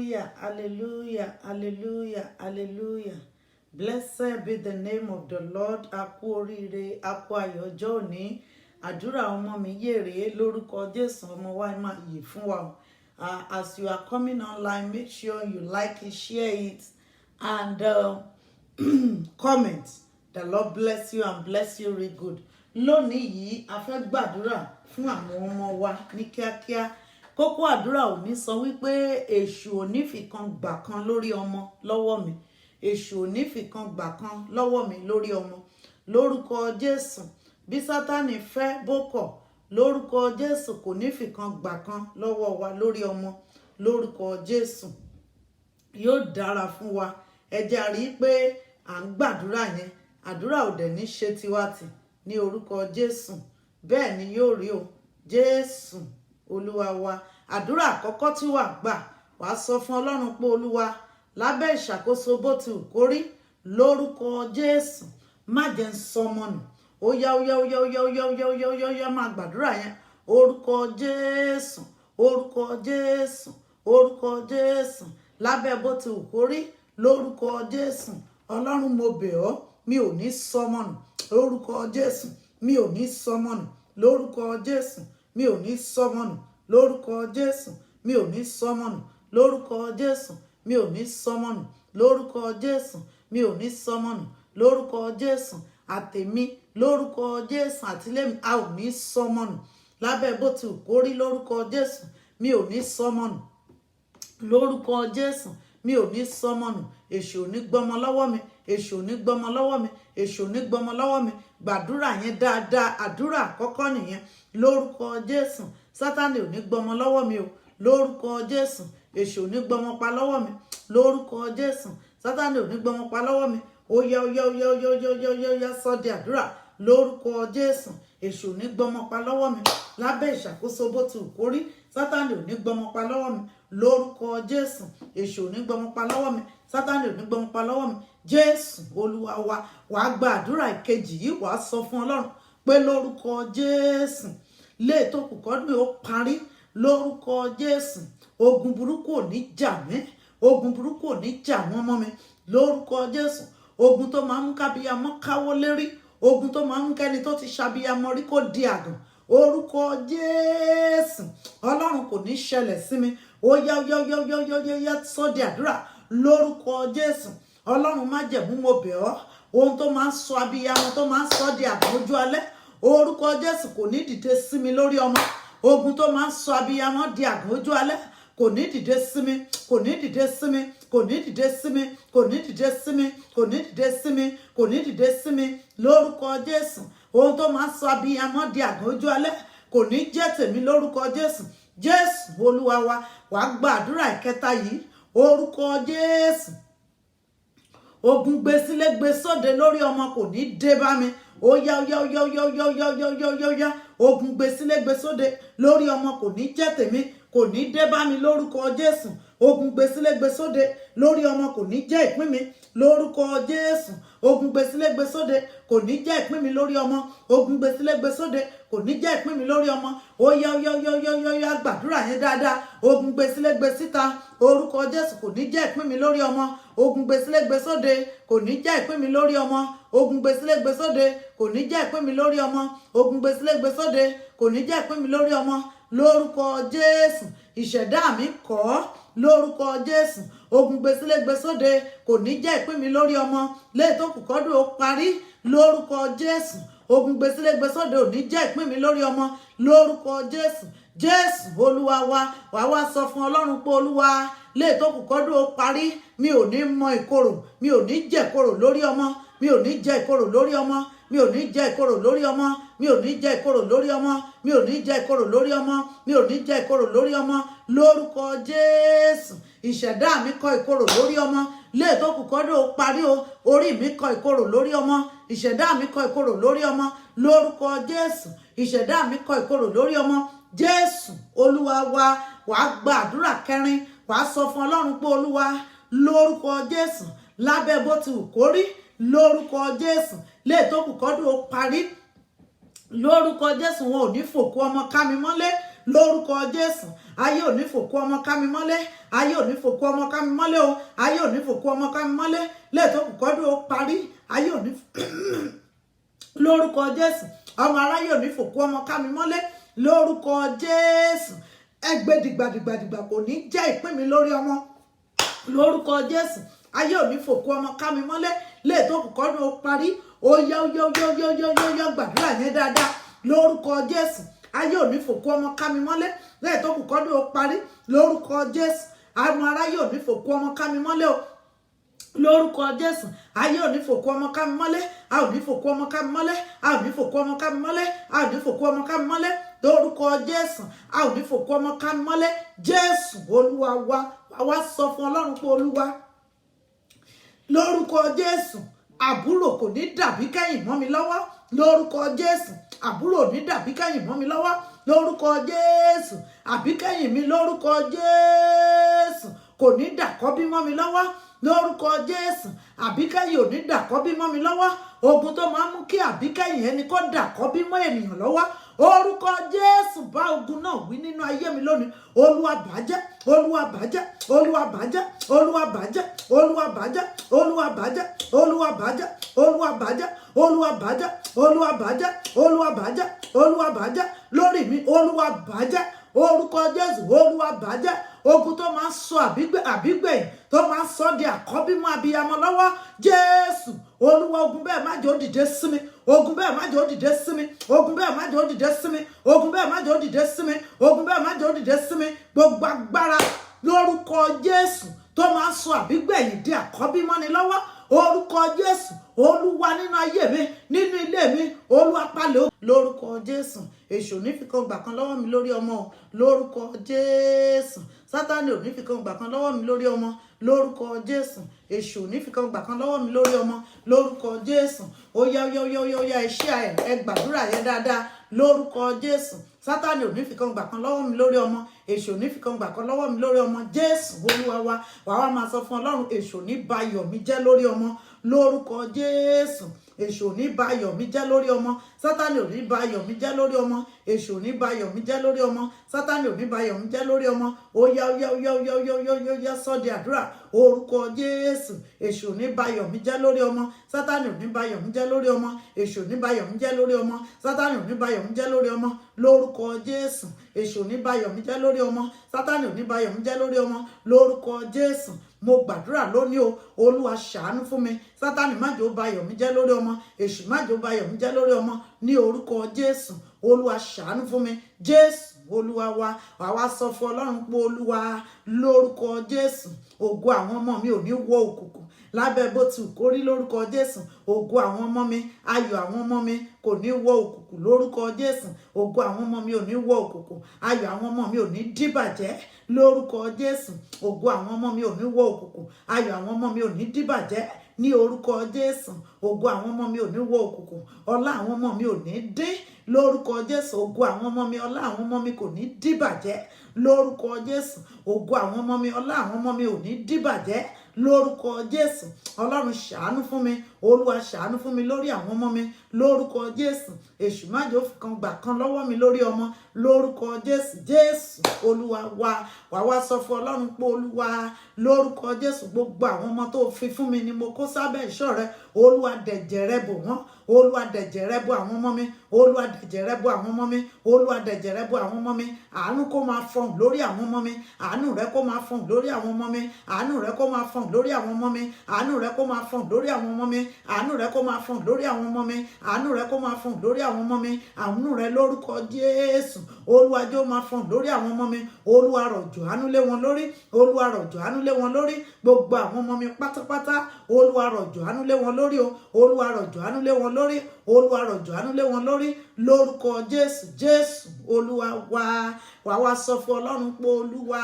Hallelujah, hallelujah, hallelujah, hallelujah. Blessed be the name of the Lord. A kú oríire, a kú ayọ̀ ọjọ́ òní. Àdúrà ọmọ mi yèrè lórúkọ Jésù ọmọ wa máa yè fún wa. As you are coming online, make sure you like it, share it, and comment. The Lord bless you and bless you really good. Lónìí yìí, a fẹ́ gbàdúrà fún àwọn ọmọ wa ní kíákíá. Kókó àdúrà òní sọ wípé èṣù ò ní fi kan gbà kan lórí ọmọ lọ́wọ́ mi. Èṣù ò ní fi kan gbà kan lọ́wọ́ mi lórí ọmọ. Lórúkọ Jésù, bí Sátánì fẹ́ bókọ̀, lórúkọ Jésù kò ní fi kan gbà kan lọ́wọ́ wa lórí ọmọ. Lórúkọ Jésù, yóò dára fún wa. Ẹ jẹ́ a rí pé à ń gbàdúrà yẹn. Àdúrà ò dẹ̀ ní ṣe tiwa tì ní orúkọ Jésù. Bẹ́ẹ̀ ni yóò rí o. Jésù Olúwa wa. Àdúrà àkọ́kọ́ tí wàá gbà, wàá sọ fún Ọlọ́run pé Olúwa, lábẹ́ ìṣàkóso bó ti wù kó rí, lórúkọ Jésù, má jẹ́ n sọmọ nù. Ó yá máa gbàdúrà yẹn. Orúkọ Jésù, orúkọ Jésù, orúkọ Jésù, lábẹ́ bó ti wù kó rí, lórúkọ Jésù. Ọlọ́run mo bẹ̀ ọ́, mi ò ní sọmọ nù. Lórúkọ Jésù, mi ò ní sọmọ nù. Lórúkọ Jésù, mi ò ní sọmọ nù. Lórúkọ Jésù, mi ò ní sọmọ nù. Lórúkọ Jésù, mi ò ní sọmọ nù. Lórúkọ Jésù, mi ò ní sọmọ nù. Lórúkọ Jésù, àtèmi, lórúkọ Jésù, àtìlẹ́yìn, a ò ní sọmọ nù. Lábẹ́ bó ti wù kó rí, lórúkọ Jésù, mi ò ní sọmọ nù. Lórúkọ Jésù, mi ò ní sọmọ nù. Èṣù ò ní gbọmọ lọ́wọ́ mi. Èṣù ò ní gbọmọ lọ́wọ́ mi. Èṣù ò ní gbọmọ lọ́wọ́ mi. Gbàdúrà yẹn dáadáa. Àdúrà àkọ́kọ́ nìyẹn. Lórúkọ Jésù, Sátánì ò ní gbọmọ lọ́wọ́ mi o. Lórúkọ Jésù, èṣù ò ní gbọmọ pa lọ́wọ́ mi. Lórúkọ Jésù, Sátánì ò ní gbọmọ pa lọ́wọ́ mi. Ó yá sọ di àdúrà. Lórúkọ Jésù, èṣù ò ní gbọmọ pa lọ́wọ́ mi. Lábẹ́ ìṣàkóso bó ti wù kó rí, Sátánì ò ní gbọmọ pa lọ́wọ́ mi. Lórúkọ Jésù, èṣù ò ní gbọmọ pa lọ́wọ́ mi. Sátánì ò ní gbọmọ pa lọ́wọ́ mi. Jésù Olúwa wa. Wàá gba àdúrà ìkejì yìí, wàá sọ fún Ọlọ́run pé lórúkọ Jésù, lé tó kù kọ́dún ó parí. Lórúkọ Jésù, ogun burúkú ò ní jà mí. Ogun burúkú ò ní jà wọ́n mọ́ mi. Lórúkọ Jésù, ogun tó máa ń kábíyamọ káwọ́ lérí, ogun tó máa ń kẹ́ni tó ti ṣàbíyamọ rí kó di àgàn. Orúkọ Jésù, Ọlọ́run kò ní ṣẹlẹ̀ sí mi. Ó yá sọ di àdúrà. Lórúkọ Jésù, Ọlọ́run má jẹ̀mú mo bẹ̀ ọ́. Ohun tó máa ń sọ abiyamọ tó máa ń sọ di àgàn ojú alẹ́. Orúkọ Jésù kò ní dìde sí mi lórí ọmọ. Ogun tó máa ń sọ abiyamọ di àgàn ojú alẹ́ kò ní dìde sí mi, kò ní dìde sí mi, kò ní dìde sí mi, kò ní dìde sí mi, kò ní dìde sí mi, kò ní dìde sí mi. Lórúkọ Jésù, ohun tó máa ń sọ abiyamọ di àgàn ojú alẹ́ kò ní jẹ́ tèmi lórúkọ Jésù. Jésù Olúwa wa. Wàá gba àdúrà ìkẹta yìí. Orúkọ Jésù, ogun gbé sílé gbé sóde lórí ọmọ kò ní dé bá mi. Ó yá ogun gbé sílé gbé sóde lórí ọmọ kò ní jẹ́ tèmi, kò ní dé bá mi lórúkọ Jésù. Ogun gbé sílé gbé sóde lórí ọmọ kò ní jẹ́ ìpín mi lórúkọ Jésù. Ogun gbé sílé gbé sóde kò ní jẹ́ ìpín mi lórí ọmọ. Ogun gbé sílé gbé sóde kò ní jẹ́ ìpín mi lórí ọmọ. Ó yá gbàdúrà yẹn dáadáa. Ogun gbé sílé gbé síta, orúkọ Jésù kò ní jẹ́ ìpín mi lórí ọmọ. Ogun gbé sílé gbé sóde kò ní jẹ́ ìpín mi lórí ọmọ. Ogun gbé sílé gbé sóde kò ní jẹ́ ìpín mi lórí ọmọ. Ogun gbé sílé gbé sóde kò ní jẹ́ ìpín mi lórí ọmọ. Lórúkọ Jésù, ìṣẹ̀dá mi kọ̀. Lórúkọ Jésù, ogun gbé sílé gbé sóde kò ní jẹ́ ìpín mi lórí ọmọ. Lé tó kù kọ́dún ó parí. Lórúkọ Jésù, ogun gbé sílé gbé sóde ò ní jẹ́ ìpín mi lórí ọmọ. Lórúkọ Jésù. Jésù Olúwa wa. Wàá wá sọ fún Ọlọ́run pé Olúwa, lé tó kù kọ́dún ó parí. Mi ò ní mọ ìkorò, mi ò ní jẹ ìkorò lórí ọmọ. Mi ò ní jẹ ìkorò lórí ọmọ. Mi ò ní jẹ ìkorò lórí ọmọ. Mi ò ní jẹ ìkorò lórí ọmọ. Mi ò ní jẹ ìkorò lórí ọmọ. Mi ò ní jẹ ìkorò lórí ọmọ. Lórúkọ Jésù, ìṣẹ̀dá mi kọ ìkorò lórí ọmọ. Lé tó kù kọ́dún ó parí o. Orí mi kọ ìkorò lórí ọmọ. Ìṣẹ̀dá mi kọ ìkorò lórí ọmọ. Lórúkọ Jésù, ìṣẹ̀dá mi kọ ìkorò lórí ọmọ. Jésù Olúwa wa. Wàá gba àdúrà kẹrin. Wàá sọ fún Ọlọ́run pé Olúwa, lórúkọ Jésù, lábẹ́ bó ti wù kó rí, lórúkọ Jésù, lé tó kù kọ́dún ó parí. Lórúkọ Jésù, wọn ò ní fòkú ọmọ ká mi mọ́lé. lórúkọ Jésù. Ayé ò ní fòkú ọmọ ká mi mọ́lé, ayé ò ní fòkú ọmọ ká mi mọ́lé o, ayé ò ní fòkú ọmọ ká mi mọ́lé, lẹ́ẹ̀tọ́ kù kọ́dún ó parí, ayé ò ní lórúkọ Jésù. Ọmọ aráyé ò ní fòkú ọmọ ká mi mọ́lé, lórúkọ Jésù. Ẹgbẹ́ dìgbàdìgbàdìgbà kò ní jẹ́ ìpín mi lórí ọmọ, lórúkọ Jésù. Ayé ò ní fòkú ọmọ ká mi mọ́lé, lẹ́ẹ̀tọ́ kù kọ́dún ó parí. Ó yá gbàdúrà yẹn dáadáa, lórúkọ Jésù. Ayé ò ní fòkú ọmọ ká mi mọ́lé, lẹ́ẹ̀tọ́ kù kọ́dún ó parí, lórúkọ Jésù. Ọmọ aráyé ò ní fòkú ọmọ ká mi mọ́lé o, lórúkọ Jésù. Ayé ò ní fòkú ọmọ ká mi mọ́lé, a ò ní fòkú ọmọ ká mi mọ́lé, a ò ní fòkú ọmọ ká mi mọ́lé, a ò ní fòkú ọmọ ká mi mọ́lé, lórúkọ Jésù. A ò ní fòkú ọmọ ká mi mọ́lé. Jésù Olúwa wa. Wá sọ fún Ọlọ́run pé Olúwa, lórúkọ Jésù, àbúrò kò ní dàbí kẹ́yìn mọ́ mi lọ́wọ́, lórúkọ Jésù. Àbúrò ò ní dàbí kẹ́yìn mọ́ mi lọ́wọ́, lórúkọ Jésù. Àbíkẹ́yìn mi, lórúkọ Jésù, kò ní dàkọ́bí mọ́ mi lọ́wọ́, lórúkọ Jésù. Àbíkẹ́yìn ò ní dàkọ́bí mọ́ mi lọ́wọ́. Ogun tó máa ń mú kí àbíkẹ́yìn ẹni kó dàkọ́bí mọ́ ènìyàn lọ́wọ́, orúkọ Jésù bá ogun náà wí nínú ayé mi lónìí. Olúwa bàjẹ́, Olúwa bàjẹ́, Olúwa bàjẹ́, Olúwa bàjẹ́, Olúwa bàjẹ́, Olúwa bàjẹ́, Olúwa bàjẹ́, Olúwa bàjẹ́, Olúwa bàjẹ́, Olúwa bàjẹ́, Olúwa bàjẹ́, Olúwa bàjẹ́ lórí mi, Olúwa bàjẹ́, orúkọ Jésù. Olúwa bàjẹ́ ogun tó máa ń sọ àbígbẹ̀yìn tó máa ń sọ di àkọ́bí mọ́ abiyamọ lọ́wọ́, Jésù. Olúwa ogun bẹ́ẹ̀ má jẹ́ ó dìde sí mi, ogun bẹ́ẹ̀ má jẹ́ ó dìde sí mi, ogun bẹ́ẹ̀ má jẹ́ ó dìde sí mi, ogun bẹ́ẹ̀ má jẹ́ ó dìde sí mi, ogun bẹ́ẹ̀ má jẹ́ ó dìde sí mi. Gbogbo agbára lórúkọ Jésù tó máa ń sọ àbígbẹ̀yìn di àkọ́bí mọ́ni lọ́wọ́, orúkọ Jésù. Olúwa nínú ayé mi, nínú ilé mi, Olúwa palẹ̀ lórúkọ Jésù. Èṣù ò ní fi kan gbà kan lọ́wọ́ mi lórí ọmọ, lórúkọ Jésù. Sátánì ò ní fi kan gbà kan lọ́wọ́ mi lórí ọmọ, lórúkọ Jésù. Èṣù ò ní fi kan gbà kan lọ́wọ́ mi lórí ọmọ, lórúkọ Jésù. Ó yá iṣẹ́ ẹ gbàdúrà yẹn dáadáa, lórúkọ Jésù. Sátánì ò ní fi kan gbà kan lọ́wọ́ mi lórí ọmọ, èṣù ò ní fi kan gbà kan lọ́wọ́ mi lórí ọmọ, Jésù Olúwa wa. Wàá máa sọ fún Ọlọ́run, èṣù ò ní ba ayọ̀ mi jẹ́ lórí ọmọ, lórúkọ Jésù. Èṣù ò ní ba ayọ̀ mi jẹ́ lórí ọmọ, Sátánì ò ní ba ayọ̀ mi jẹ́ lórí ọmọ, èṣù ò ní ba ayọ̀ mi jẹ́ lórí ọmọ, Sátánì ò ní ba ayọ̀ mi jẹ́ lórí ọmọ. Ó yá sọ di àdúrà, orúkọ Jésù. Èṣù ò ní ba ayọ̀ mi jẹ́ lórí ọmọ, Sátánì ò ní ba ayọ̀ mi jẹ́ lórí ọmọ, èṣù ò ní ba ayọ̀ mi jẹ́ lórí ọmọ, Sátánì ò ní ba ayọ̀ mi jẹ́ lórí ọmọ, lórúkọ Jésù. Èṣù ò ní ba ayọ̀ mi jẹ́ lórí ọmọ, Sátánì ò ní ba ayọ̀ mi jẹ́ lórí ọmọ, lórúkọ Jésù. Mo gbàdúrà lónìí o, Olúwa ṣàánú fún mi. Sátánì má jẹ́ ó ba ayọ̀ mi jẹ́ lórí ọmọ, èṣù má jẹ́ ó ba ayọ̀ mi jẹ́ lórí ọmọ, ní orúkọ Jésù. Olúwa ṣàánú fún mi, Jésù Olúwa wa. Wá sọ fún Ọlọ́run pé Olúwa, lórúkọ Jésù, ògo àwọn ọmọ mi ò ní wọ òkùnkùn lábẹ́ bó ti kó rí, lórúkọ Jésù. Ògo àwọn ọmọ mi, ayọ̀ àwọn ọmọ mi kò ní wọ òkùnkùn, lórúkọ Jésù. Ògo àwọn ọmọ mi ò ní wọ òkùnkùn, ayọ̀ àwọn ọmọ mi ò ní dìbàjẹ́, lórúkọ Jésù. Ògo àwọn ọmọ mi ò ní wọ òkùnkùn, ayọ̀ àwọn ọmọ mi ò ní dìbàjẹ́, ní orúkọ Jésù. Ògo àwọn ọmọ mi ò ní wọ òkùnkùn, ọlá àwọn ọmọ mi ò ní dín, lórúkọ Jésù. Ògo àwọn ọmọ mi, ọlá àwọn ọmọ mi kò ní dìbàjẹ́, lórúkọ Jésù. Ògo àwọn ọmọ mi, ọlá àwọn ọmọ mi ò ní dìbàjẹ́, lórúkọ Jésù. Ọlọ́run ṣàánú fún mi, Olúwa ṣàánú fún mi lórí àwọn ọmọ mi, lórúkọ Jésù. Èṣù má jẹ́ ó fi kan gbà kan lọ́wọ́ mi lórí ọmọ, lórúkọ Jésù. Jésù Olúwa wa. Wá sọ fún Ọlọ́run pé Olúwa, lórúkọ Jésù, gbogbo àwọn ọmọ tó fi fún mi ni mo kó sábẹ́ ìṣọ́ rẹ. Olúwa dẹ̀jẹ̀ rẹ bò wọ́n, Olúwa dẹ̀jẹ̀ rẹ bò àwọn ọmọ mi, Olúwa dẹ̀jẹ̀ rẹ bò àwọn ọmọ mi, Olúwa dẹ̀jẹ̀ rẹ bò àwọn ọmọ mi. Àánú kó máa fọhùn lórí àwọn ọmọ mi, àánú rẹ kó máa fọhùn lórí àwọn ọmọ mi, àánú rẹ kó máa fọhùn lórí àwọn ọmọ mi, àánú rẹ kó máa fọhùn lórí àwọn ọmọ mi, àánú rẹ kó máa fọhùn lórí àwọn ọmọ mi, àánú rẹ kó máa fọhùn lórí àwọn ọmọ mi, àánú rẹ lórúkọ Jésù. Olúwa jọ̀ọ́ máa fọhùn lórí àwọn ọmọ mi, Olúwa rọ̀jò àánú lé wọn lórí, Olúwa rọ̀jò àánú lé wọn lórí, gbogbo àwọn ọmọ mi pátápátá. Olúwa rọ̀jò àánú lé wọn lórí o, Olúwa rọ̀jò àánú lé wọn lórí, Olúwa rọ̀jò àánú lé wọn lórí, lórúkọ Jésù. Jésù Olúwa wa. Wá sọ fún Ọlọ́run pé Olúwa,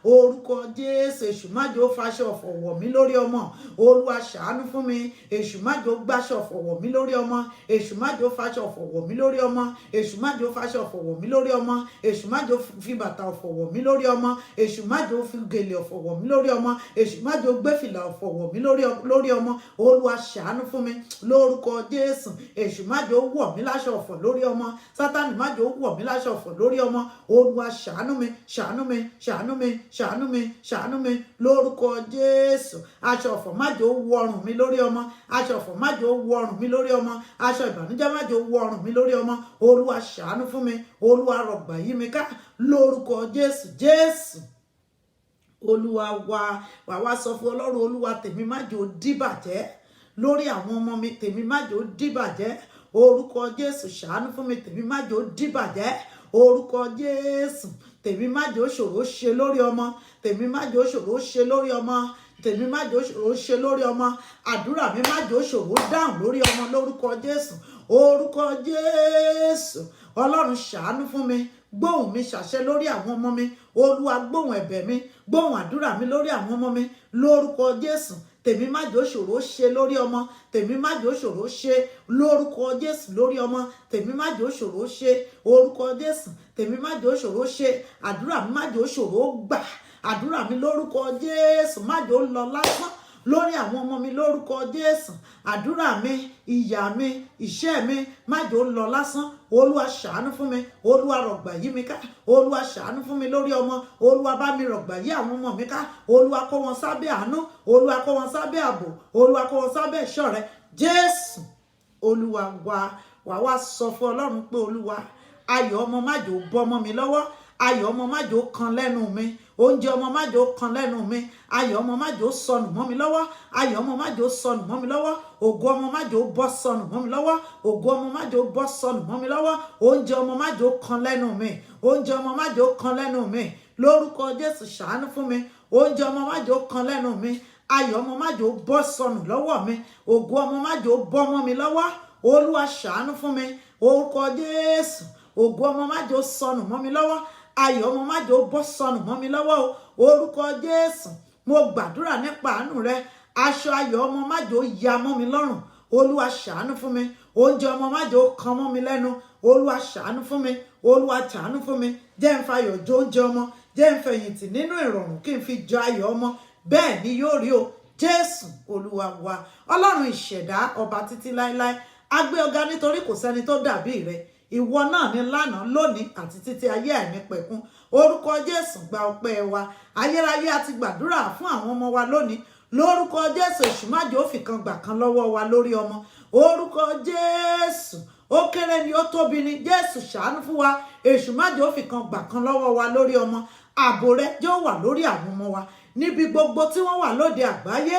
orúkọ Jésù. Èṣù má jẹ́ ó faṣọ ọ̀fọ̀ wọ̀ mí lórí ọmọ, Olúwa ṣàánú fún mi. Èṣù má jẹ́ ó gbáṣọ ọ̀fọ̀ wọ̀ mí lórí ọmọ, èṣù má jẹ́ ó faṣọ ọ̀fọ̀ wọ̀ mí lórí ọmọ, èṣù má jẹ́ ó faṣọ ọ̀fọ̀ wọ̀ mí lórí ọmọ, èṣù má jẹ́ ó fi bàtà ọ̀fọ̀ wọ̀ mí lórí ọmọ, èṣù má jẹ́ ó fi gèlè ọ̀fọ̀ wọ̀ mí lórí ọmọ, èṣù má jẹ́ ó gbé fìlà ọ̀fọ̀ wọ̀ mí lórí ọmọ. Olúwa ṣàánú fún mi, lórúkọ Jésù. Èṣù má jẹ́ ó wọ̀ mí láṣọ láṣọ ọ̀fọ̀ lórí ọmọ Sátánì má jẹ́ ó wọ̀ mí láṣọ ọ̀fọ̀ lórí ọmọ Olúwa ṣàánú mi ṣàánú mi ṣàánú mi ṣàánú mi ṣàánú mi lórúkọ Jésù aṣọ ọ̀fọ̀ má jẹ́ ó wọ ọrùn mi lórí ọmọ aṣọ ọ̀fọ̀ má jẹ́ ó wọ ọrùn mi lórí ọmọ aṣọ ìbànújẹ́ má jẹ́ ó wọ ọrùn mi lórí ọmọ Olúwa ṣàánú fún mi Olúwa rọ̀gbà yí mi ká lórúkọ Jésù Jésù Olúwa wà wá sọ fún Ọlọ́run Olúwa tèmi má jẹ́ ó dìbàjẹ́ lórí àwọn ọmọ mi tèmi má jẹ́ ó dìbàjẹ́ orúkọ Jésù ṣàánú fún mi tèmi má jẹ́ ó dìbàjẹ́ orúkọ Jésù tèmi má jẹ́ ó ṣòro ṣe lórí ọmọ tèmi má jẹ́ ó ṣòro ṣe lórí ọmọ tèmi má jẹ́ ó ṣòro ṣe lórí ọmọ àdúrà mi má jẹ́ ó ṣòro dáhùn lórí ọmọ lórúkọ Jésù orúkọ Jésù Ọlọ́run ṣàánú fún mi gbóhùn mi ṣàṣẹ lórí àwọn ọmọ mi Olúwa gbóhùn ẹ̀bẹ̀ mi gbóhùn àdúrà mi lórí àwọn ọmọ mi lórúkọ Jésù tèmi má jẹ́ ó ṣòro ṣe lórí ọmọ tèmi má jẹ́ ó ṣòro ṣe lórúkọ Jésù lórí ọmọ tèmi má jẹ́ ó ṣòro ṣe orúkọ Jésù tèmi má jẹ́ ó ṣòro ṣe àdúrà mi má jẹ́ ó ṣòro gbà àdúrà mi lórúkọ Jésù má jẹ́ ó lọ lásán lórí àwọn ọmọ mi lórúkọ Jésù àdúrà mi ìyà mi iṣẹ́ mi má jẹ́ ó lọ lásán Olúwa ṣàánú fún mi Olúwa rọ̀gbà yí mi ká Olúwa ṣàánú fún mi lórí ọmọ Olúwa bá mi rọ̀gbà yí àwọn ọmọ mi ká Olúwa kó wọn sábẹ́ àánú Olúwa kó wọn sábẹ́ ààbò Olúwa kó wọn sábẹ́ ìṣọ́ rẹ Jésù Olúwa wá sọ fún Ọlọ́run pé Olúwa ayọ̀ ọmọ má jẹ́ ó bọ́ ọmọ mi lọ́wọ́ ayọ̀ ọmọ má jẹ́ ó kan lẹ́nu mi oúnjẹ ọmọ má jẹ́ ó kan lẹ́nu mi ayọ̀ ọmọ má jẹ́ ó sọnù mọ́ mi lọ́wọ́ ayọ̀ ọmọ má jẹ́ ó sọnù mọ́ mi lọ́wọ́ ògo ọmọ má jẹ́ ó bọ́ sọnù mọ́ mi lọ́wọ́ ògo ọmọ má jẹ́ ó bọ́ sọnù mọ́ mi lọ́wọ́ oúnjẹ ọmọ má jẹ́ ó kan lẹ́nu mi oúnjẹ ọmọ má jẹ́ ó kan lẹ́nu mi lórúkọ Jésù ṣàánú fún mi oúnjẹ ọmọ má jẹ́ ó kan lẹ́nu mi ayọ̀ ọmọ má jẹ́ ó bọ́ sọnù lọ́wọ́ mi ògo ọmọ má jẹ́ ó bọ́ mọ́ mi lọ́wọ́ Olúwa ṣàánú fún mi orúkọ Jésù ògo ọmọ má jẹ́ ó sọnù mọ́ mi lọ́wọ́ ayọ̀ ọmọ má jẹ́ ó bọ́ sọnù mọ́ mi lọ́wọ́ o orúkọ Jésù mo gbàdúrà nípa àánú rẹ aṣọ ayọ̀ ọmọ má jẹ́ ó ya mọ́ mi lọ́rùn Olúwa ṣàánú fún mi oúnjẹ ọmọ má jẹ́ ó kan mọ́ mi lẹ́nu Olúwa ṣàánú fún mi Olúwa ṣàánú fún mi jẹ́ n fayọ̀ jẹ oúnjẹ ọmọ jẹ́ n fẹ̀yìntì nínú ìrọ̀rùn kí n fi jẹ ayọ̀ ọmọ bẹ́ẹ̀ ni yóò rí o Jésù Olúwa wa Ọlọ́run ìṣẹ̀dá ọba títí láéláé a gbé ọ̀gá nítorí kò sẹ́ni tó dàbí rẹ ìwọ náà ní lánàá lónìí àti títí ayé àìnípẹ̀kun orúkọ Jésù gba ọpẹ́ wa ayérayé àti gbàdúrà fún àwọn ọmọ wa lónìí lórúkọ Jésù èṣù má jẹ́ ó fi kan gbà kan lọ́wọ́ wa lórí ọmọ orúkọ Jésù ó kéré ni ó tóbi ni Jésù ṣàánú fún wa èṣù má jẹ́ ó fi kan gbà kan lọ́wọ́ wa lórí ọmọ ààbò rẹ jẹ́ ó wà lórí àwọn ọmọ wa níbi gbogbo tí wọ́n wà lóde àgbáyé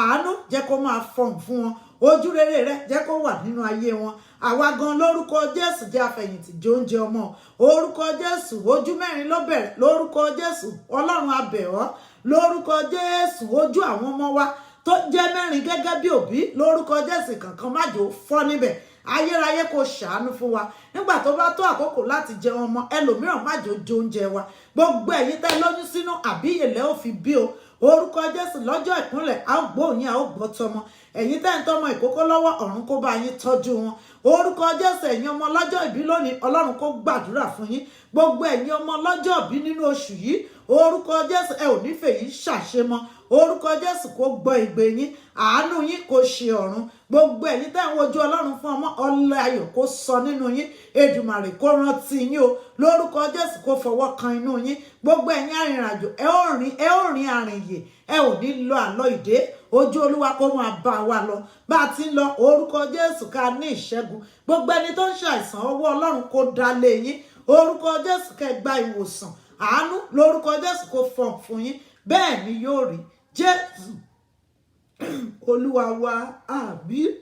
àánú jẹ́ kó máa fọhùn fún wọn ojú rere rẹ jẹ́ kó wà nínú ayé wọn àwa gan lórúkọ Jésù jẹ́ afẹ̀yìntì jẹ oúnjẹ ọmọ orúkọ Jésù ojú mẹ́rin ló bẹ̀rẹ̀ lórúkọ Jésù Ọlọ́run a bẹ̀ ọ́ lórúkọ Jésù ojú àwọn ọmọ wa tó jẹ́ mẹ́rin gẹ́gẹ́ bí òbí lórúkọ Jésù kankan má jẹ́ ó fọ́ níbẹ̀ ayérayé kò ṣàánú fún wa nígbà tó bá tó àkókò láti jẹun ọmọ ẹlòmíràn má jẹ́ ó jẹ oúnjẹ wa gbogbo ẹ̀yin tẹ́ lóyún sínú àbíyèlẹ́ ò fi bí o orúkọ Jésù lọ́jọ́ ìkúnlẹ̀ a ó gbóhùn yín a ó gbọ́ tọmọ ẹ̀yin tẹ́ ń tọ́mọ ìkókó lọ́wọ́ ọ̀run kó bá yín tọ́jú wọn orúkọ Jésù ẹ̀yin ọmọ lọ́jọ́ ìbí lónìí Ọlọ́run kó gbàdúrà fún yín gbogbo ẹ̀yin ọmọ lọ́jọ́ ìbí nínú oṣù yìí orúkọ Jésù ẹ ò nífẹ̀ẹ́ yìí ṣàṣemọ orúkọ Jésù kó gbọ́ ìgbé yín àánú yín kó ṣe ọ̀run gbogbo ẹ̀yin tẹ́ ń wojú Ọlọ́run fún ọmọ ọlẹ́ ayọ̀ kó sọ nínú yín Èdùmàrè kó rántí yín o lórúkọ Jésù kó fọwọ́ kan inú yín gbogbo ẹ̀yin arìnrìnàjò ẹ ó rìn àrìnyè ẹ ò ní lọ àlọ ìdè ojú Olúwa kó máa bá wa lọ bá a ti ń lọ orúkọ Jésù ká ní ìṣẹ́gun gbogbo ẹni tó ń ṣàìsàn ọwọ́ Ọlọ́run kó dá lé yín orúkọ Jésù kẹ́ gba ìwòsàn àánú lórúkọ Jésù kó fọ̀n fún yín bẹ́ẹ̀ ni yóò rí Jésù Olúwa wa àmín.